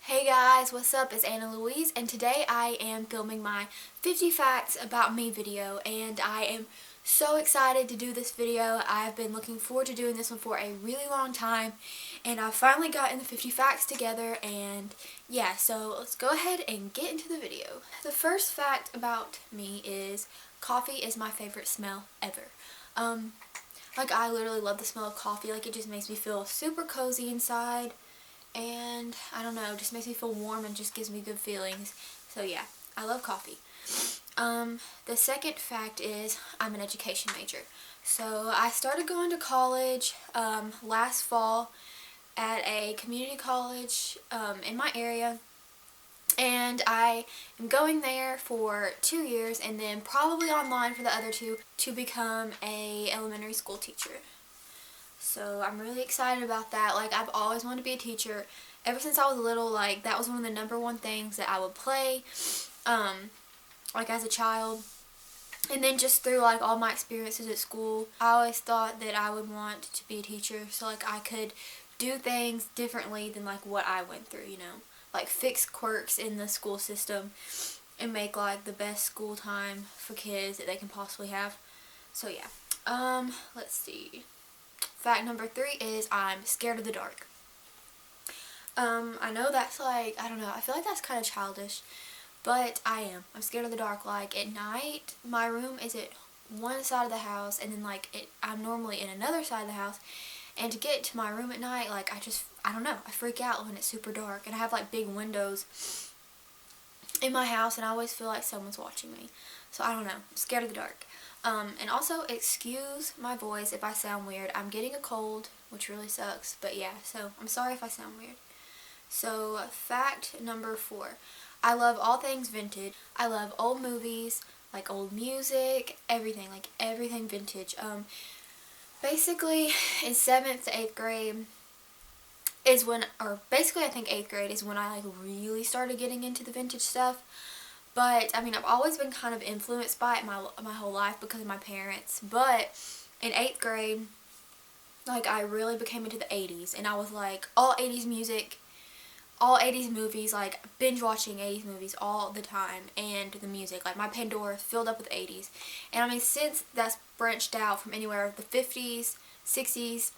Hey guys, what's up? It's Anna Louise, and today I am filming my 50 facts about me video, and I am so excited to do this video. I've been looking forward to doing this one for a really long time, and I finally gotten the 50 facts together, and yeah, so let's go ahead and get into the video. The first fact about me is coffee is my favorite smell ever. I literally love the smell of coffee. Like, it just makes me feel super cozy inside. And I don't know, just makes me feel warm and just gives me good feelings. So yeah, I love coffee. The second fact is I'm an education major. So I started going to college last fall at a community college in my area. And I am going there for 2 years and then probably online for the other 2 to become a elementary school teacher. So I'm really excited about that. Like, I've always wanted to be a teacher. Ever since I was little, like, that was one of the number one things that I would play, like, as a child. And then just through, like, all my experiences at school, I always thought that I would want to be a teacher so, like, I could do things differently than, like, what I went through, you know. Like, fix quirks in the school system and make, like, the best school time for kids that they can possibly have. So, yeah. Let's see. Fact number 3 is I'm scared of the dark. I know that's like, I don't know, I feel like that's kind of childish, but I am. I'm scared of the dark. Like, at night, my room is at one side of the house, and then, like, I'm normally in another side of the house, and to get to my room at night, like, I don't know, I freak out when it's super dark, and I have, like, big windows in my house, and I always feel like someone's watching me. So, I don't know, I'm scared of the dark. And also, excuse my voice if I sound weird. I'm getting a cold, which really sucks, but yeah, so I'm sorry if I sound weird. So, fact number 4. I love all things vintage. I love old movies, like old music, everything, like everything vintage. Basically, in 7th to 8th grade is when, or basically I think 8th grade is when I, like, really started getting into the vintage stuff. But, I mean, I've always been kind of influenced by it my whole life because of my parents. But in 8th grade, like, I really became into the 80s. And I was, like, all 80s music, all 80s movies, like, binge watching 80s movies all the time. And the music, like, my Pandora is filled up with 80s. And, I mean, since that's branched out from anywhere, the 50s, 60s,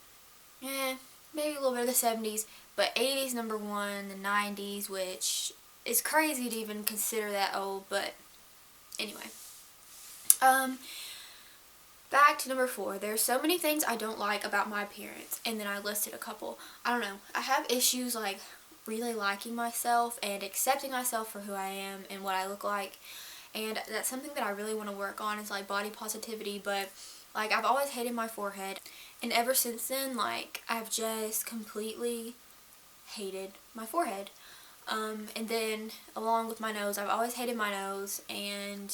maybe a little bit of the 70s. But 80s number 1, the 90s, which... it's crazy to even consider that old, but anyway. Back to number 4. There are so many things I don't like about my appearance, and then I listed a couple. I don't know. I have issues, like, really liking myself and accepting myself for who I am and what I look like, and that's something that I really want to work on is, like, body positivity, but, like, I've always hated my forehead, and ever since then, like, I've just completely hated my forehead. And then, along with my nose, I've always hated my nose, and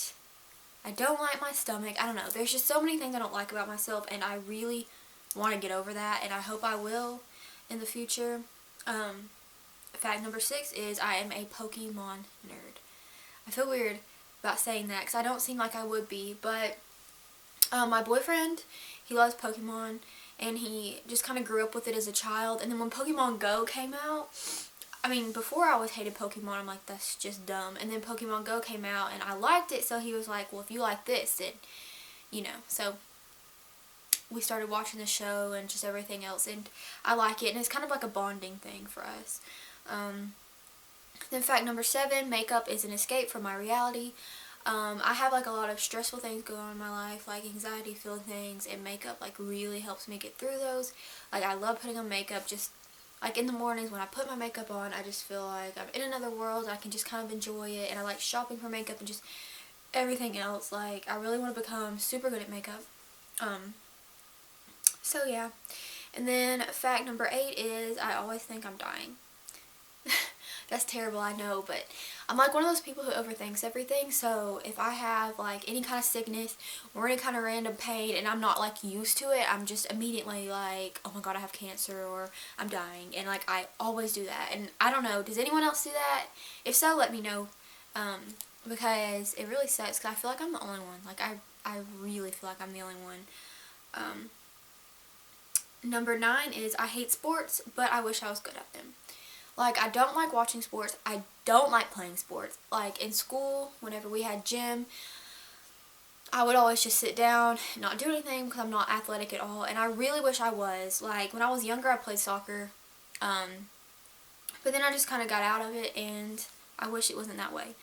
I don't like my stomach. I don't know. There's just so many things I don't like about myself, and I really want to get over that, and I hope I will in the future. Fact number 6 is I am a Pokemon nerd. I feel weird about saying that, because I don't seem like I would be, but my boyfriend, he loves Pokemon, and he just kind of grew up with it as a child, and then when Pokemon Go came out, I mean, before I always hated Pokemon, I'm like, that's just dumb. And then Pokemon Go came out, and I liked it, so he was like, well, if you like this, then, you know. So, we started watching the show and just everything else, and I like it, and it's kind of like a bonding thing for us. Then fact number 7, makeup is an escape from my reality. I have, like, a lot of stressful things going on in my life, like anxiety-filled things, and makeup, like, really helps me get through those. Like, I love putting on makeup, just... like, in the mornings when I put my makeup on, I just feel like I'm in another world. I can just kind of enjoy it, and I like shopping for makeup and just everything else. Like, I really want to become super good at makeup. So yeah. And then fact number 8 is I always think I'm dying. That's terrible, I know, but I'm like one of those people who overthinks everything, so if I have, like, any kind of sickness or any kind of random pain and I'm not, like, used to it, I'm just immediately like, oh my god, I have cancer, or I'm dying, and, like, I always do that, and I don't know, does anyone else do that? If so, let me know, because it really sucks, because I feel like I'm the only one. Like, I really feel like I'm the only one. Number 9 is I hate sports, but I wish I was good at them. Like, I don't like watching sports. I don't like playing sports. Like, in school, whenever we had gym, I would always just sit down, not do anything because I'm not athletic at all. And I really wish I was. Like, when I was younger, I played soccer. But then I just kind of got out of it, and I wish it wasn't that way.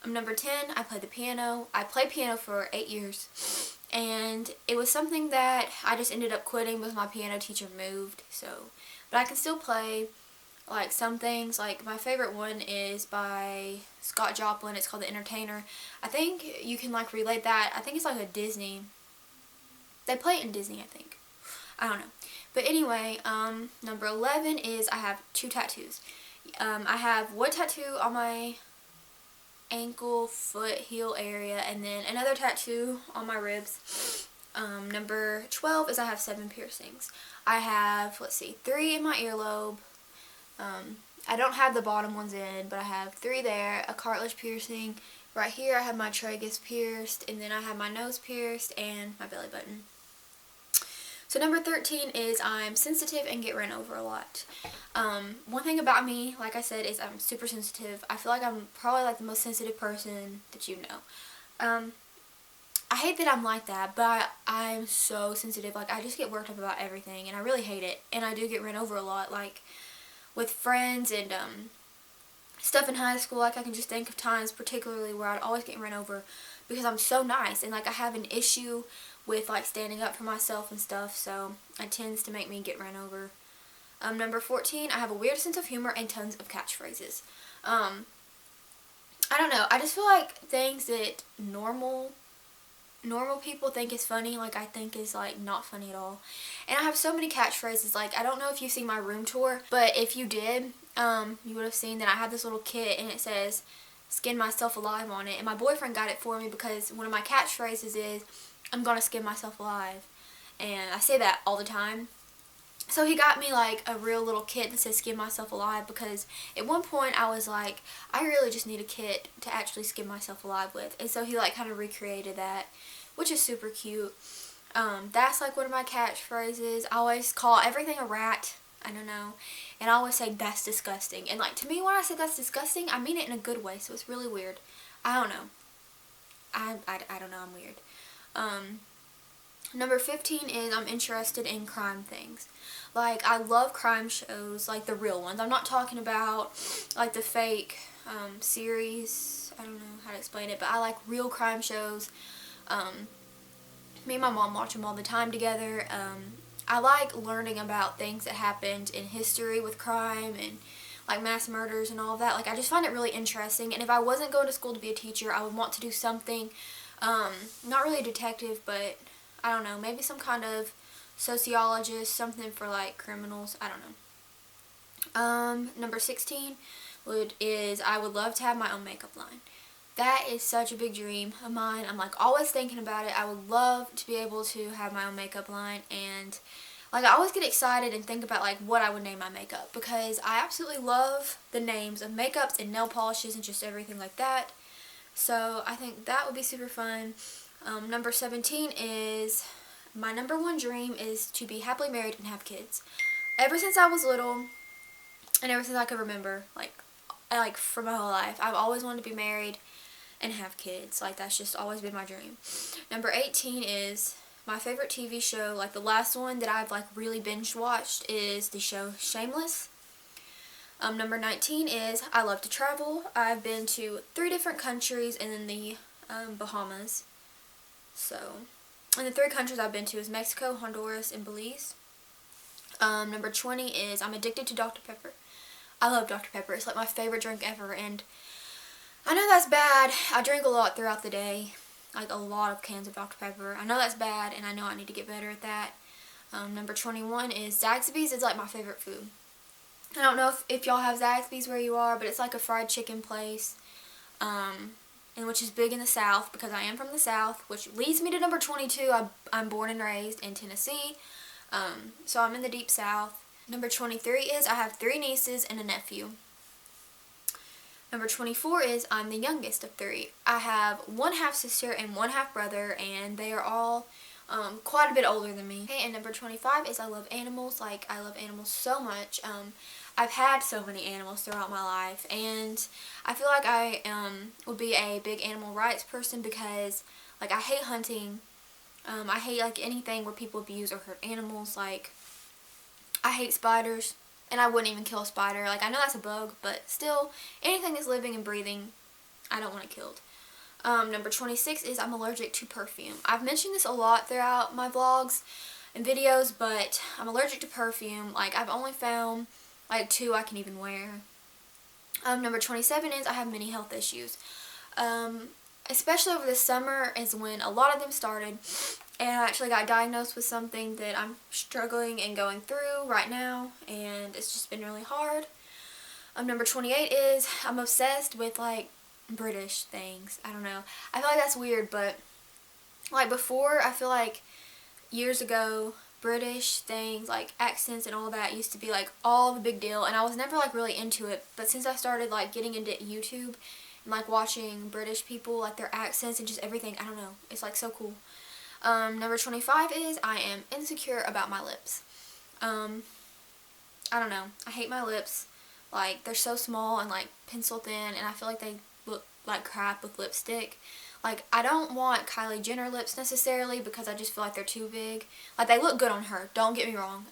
Number 10, I played the piano. I played piano for 8 years. And it was something that I just ended up quitting because my piano teacher moved. But I can still play. Like, some things, like my favorite one is by Scott Joplin. It's called The Entertainer. I think you can like relate that. I think it's like a Disney. They play it in Disney, I think. I don't know. But anyway, number 11 is I have 2 tattoos. I have one tattoo on my ankle, foot, heel area, and then another tattoo on my ribs. Number 12 is I have 7 piercings. I have, 3 in my earlobe. I don't have the bottom ones in, but I have 3 there, a cartilage piercing. Right here I have my tragus pierced, and then I have my nose pierced and my belly button. So number 13 is I'm sensitive and get ran over a lot. One thing about me, like I said, is I'm super sensitive. I feel like I'm probably like the most sensitive person that you know. I hate that I'm like that, but I'm so sensitive. Like, I just get worked up about everything, and I really hate it. And I do get ran over a lot, like with friends and stuff in high school. Like, I can just think of times particularly where I'd always get run over because I'm so nice, and like I have an issue with like standing up for myself and stuff, so it tends to make me get run over. Number 14, I have a weird sense of humor and tons of catchphrases. I don't know, I just feel like things that normal people think is funny, like I think is like not funny at all. And I have so many catchphrases. Like, I don't know if you've seen my room tour, but if you did, you would have seen that I have this little kit and it says skin myself alive on it, and my boyfriend got it for me because one of my catchphrases is I'm gonna skin myself alive, and I say that all the time. So he got me like a real little kit that says skin myself alive, because at one point I was like, I really just need a kit to actually skin myself alive with. And so he like kind of recreated that, which is super cute. That's like one of my catchphrases. I always call everything a rat. I don't know. And I always say that's disgusting. And like, to me, when I say that's disgusting, I mean it in a good way. So it's really weird. I don't know. I don't know. I'm weird. Number 15 is I'm interested in crime things. Like, I love crime shows, like the real ones. I'm not talking about like the fake series. I don't know how to explain it, but I like real crime shows. Me and my mom watch them all the time together. I like learning about things that happened in history with crime and like mass murders and all of that. Like, I just find it really interesting. And if I wasn't going to school to be a teacher, I would want to do something, not really a detective, but I don't know, maybe some kind of sociologist, something for like criminals. I don't know. Number 16 is I would love to have my own makeup line. That is such a big dream of mine. I'm like always thinking about it. I would love to be able to have my own makeup line, and like I always get excited and think about like what I would name my makeup, because I absolutely love the names of makeups and nail polishes and just everything like that. So I think that would be super fun. Number 17 is my number 1 dream is to be happily married and have kids. Ever since I was little, and ever since I could remember, like for my whole life, I've always wanted to be married and have kids. Like, that's just always been my dream. Number 18 is my favorite TV show. Like, the last one that I've like really binge watched is the show Shameless. Number 19 is I love to travel. I've been to 3 different countries and then the Bahamas. So, and the 3 countries I've been to is Mexico, Honduras, and Belize. Number 20 is I'm addicted to Dr. Pepper. I love Dr. Pepper. It's like my favorite drink ever, and I know that's bad. I drink a lot throughout the day, like a lot of cans of Dr. Pepper. I know that's bad, and I know I need to get better at that. Number 21 is Zaxby's. It's like my favorite food. I don't know if y'all have Zaxby's where you are, but it's like a fried chicken place, and which is big in the South, because I am from the South, which leads me to number 22. I'm born and raised in Tennessee, so I'm in the deep South. Number 23 is I have 3 nieces and a nephew. Number 24 is I'm the youngest of 3. I have 1 half-sister and 1 half-brother, and they are all quite a bit older than me. Okay, and number 25 is I love animals. Like, I love animals so much. I've had so many animals throughout my life, and I feel like I would be a big animal rights person because, like, I hate hunting. I hate, like, anything where people abuse or hurt animals. Like, I hate spiders, and I wouldn't even kill a spider. Like, I know that's a bug, but still, anything that's living and breathing, I don't want it killed. Number 26 is I'm allergic to perfume. I've mentioned this a lot throughout my vlogs and videos, but I'm allergic to perfume. Like, I've only found, like, 2 I can even wear. Number 27 is I have many health issues. Especially over the summer is when a lot of them started, and I actually got diagnosed with something that I'm struggling and going through right now, and it's just been really hard. Number 28 is I'm obsessed with, like, British things. I don't know. I feel like that's weird, but, like, before, I feel like years ago, British things, like accents and all that, used to be, like, all the big deal, and I was never, like, really into it. But since I started, like, getting into YouTube and, like, watching British people, like, their accents and just everything, I don't know, it's, like, so cool. Number 25 is I am insecure about my lips. I don't know, I hate my lips. Like, they're so small and, like, pencil thin, and I feel like they look like crap with lipstick. Like, I don't want Kylie Jenner lips necessarily because I just feel like they're too big. Like, they look good on her, don't get me wrong.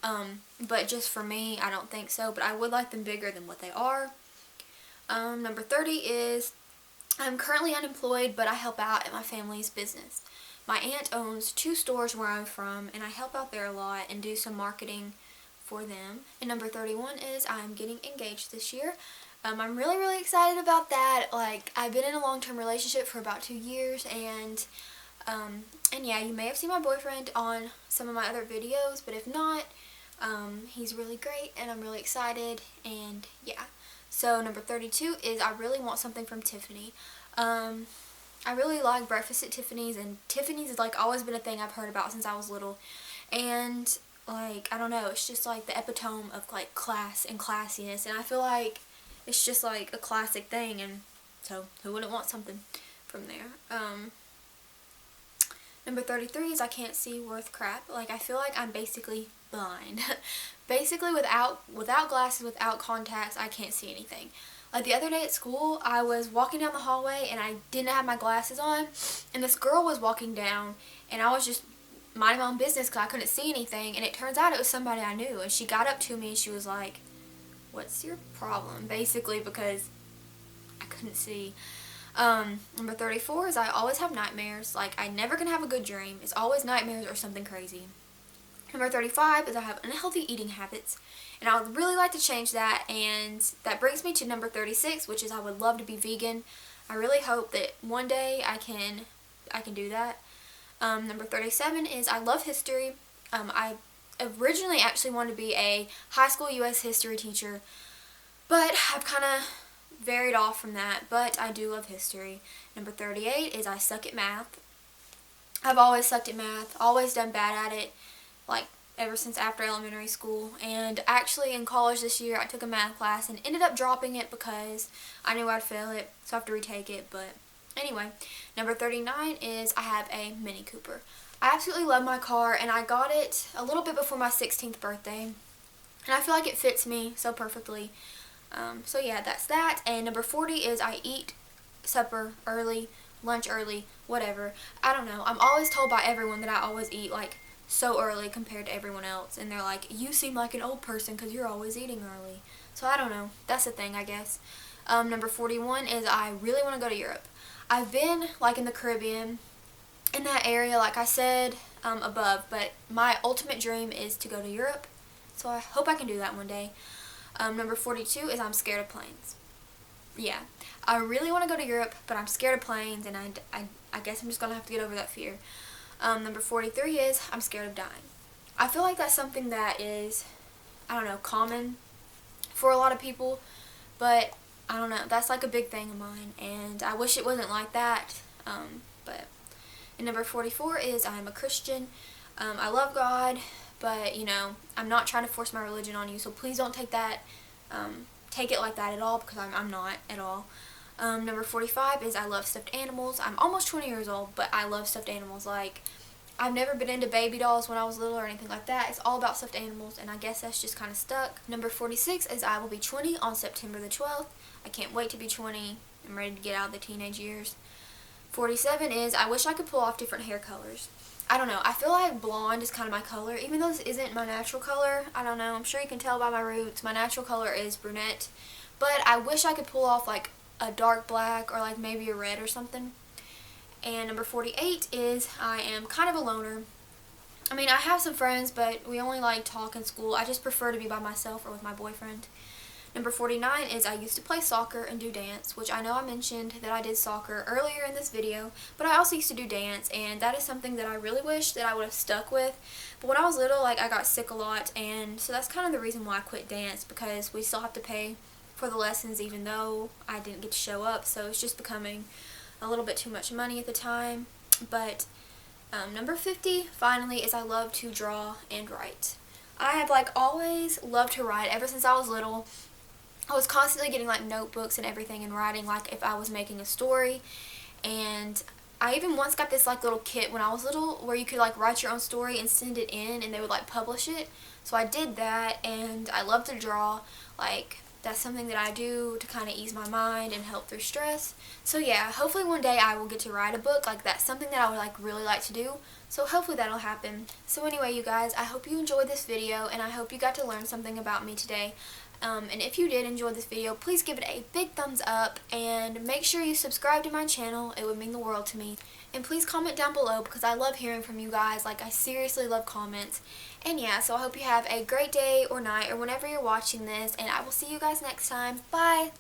But just for me, I don't think so. But I would like them bigger than what they are. Number 30 is I'm currently unemployed, but I help out at my family's business. My aunt owns 2 stores where I'm from, and I help out there a lot and do some marketing for them. And number 31 is I'm getting engaged this year. I'm really, really excited about that. Like, I've been in a long-term relationship for about 2 years, and yeah, you may have seen my boyfriend on some of my other videos, but if not, he's really great, and I'm really excited, and yeah. So, number 32 is I really want something from Tiffany. I really like breakfast at Tiffany's, and Tiffany's has, like, always been a thing I've heard about since I was little, and, like, I don't know, it's just, like, the epitome of, like, class and classiness, and I feel like it's just, like, a classic thing, and so who wouldn't want something from there? Number 33 is I can't see worth crap. Like, I feel like I'm basically blind. Basically, without glasses, without contacts, I can't see anything. Like, the other day at school, I was walking down the hallway, and I didn't have my glasses on, and this girl was walking down, and I was just minding my own business because I couldn't see anything, and it turns out it was somebody I knew, and she got up to me, and she was like, "What's your problem?" Basically, because I couldn't see. Number 34 is I always have nightmares. Like, I never can have a good dream. It's always nightmares or something crazy. Number 35 is I have unhealthy eating habits, and I would really like to change that, and that brings me to number 36, which is I would love to be vegan. I really hope that one day I can do that. Number 37 is I love history. I originally actually wanted to be a high school U.S. history teacher, but I've kind of varied off from that, but I do love history. Number 38 is I suck at math. I've always sucked at math, always done bad at it, like ever since after elementary school, and actually in college this year I took a math class and ended up dropping it because I knew I'd fail it, so I have to retake it. But anyway, number 39 is I have a Mini Cooper. I absolutely love my car, and I got it a little bit before my 16th birthday, and I feel like it fits me so perfectly. So yeah, that's that. And number 40 is I eat supper early, lunch early, whatever. I don't know. I'm always told by everyone that I always eat, like, so early compared to everyone else, and they're like, "You seem like an old person because you're always eating early." So I don't know. That's the thing, I guess. Number 41 is I really want to go to Europe. I've been, like, in the Caribbean, in that area, like I said above, but my ultimate dream is to go to Europe, so I hope I can do that one day. Number 42 is I'm scared of planes. Yeah, I really want to go to Europe, but I'm scared of planes, and I guess I'm just going to have to get over that fear. Number 43 is I'm scared of dying. I feel like that's something that is, I don't know, common for a lot of people, but I don't know, that's like a big thing of mine, and I wish it wasn't like that. And number 44 is I'm a Christian. I love God, but, you know, I'm not trying to force my religion on you, so please don't take it like that at all, because I'm not at all. Number 45 is I love stuffed animals. I'm almost 20 years old, but I love stuffed animals. Like, I've never been into baby dolls when I was little or anything like that. It's all about stuffed animals, and I guess that's just kind of stuck. Number 46 is I will be 20 on September the 12th. I can't wait to be 20. I'm ready to get out of the teenage years. 47 is I wish I could pull off different hair colors. I don't know. I feel like blonde is kind of my color, even though this isn't my natural color. I don't know. I'm sure you can tell by my roots. My natural color is brunette, but I wish I could pull off like a dark black or like maybe a red or something. And number 48 is I am kind of a loner. I mean, I have some friends, but we only like talk in school. I just prefer to be by myself or with my boyfriend. Number 49 is I used to play soccer and do dance, which I know I mentioned that I did soccer earlier in this video, but I also used to do dance, and that is something that I really wish that I would have stuck with. But when I was little, like, I got sick a lot, and so that's kind of the reason why I quit dance, because we still have to pay for the lessons even though I didn't get to show up, so it's just becoming a little bit too much money at the time. But number 50, finally, is I love to draw and write. I have like always loved to write ever since I was little. I was constantly getting like notebooks and everything and writing like if I was making a story, and I even once got this like little kit when I was little where you could like write your own story and send it in and they would like publish it. So I did that, and I love to draw. Like, that's something that I do to kind of ease my mind and help through stress. So yeah, hopefully one day I will get to write a book. Like, that's something that I would like really like to do. So hopefully that'll happen. So anyway, you guys, I hope you enjoyed this video, and I hope you got to learn something about me today. And if you did enjoy this video, please give it a big thumbs up, and make sure you subscribe to my channel. It would mean the world to me. And please comment down below, because I love hearing from you guys. Like, I seriously love comments. And yeah, so I hope you have a great day or night or whenever you're watching this, and I will see you guys next time. Bye!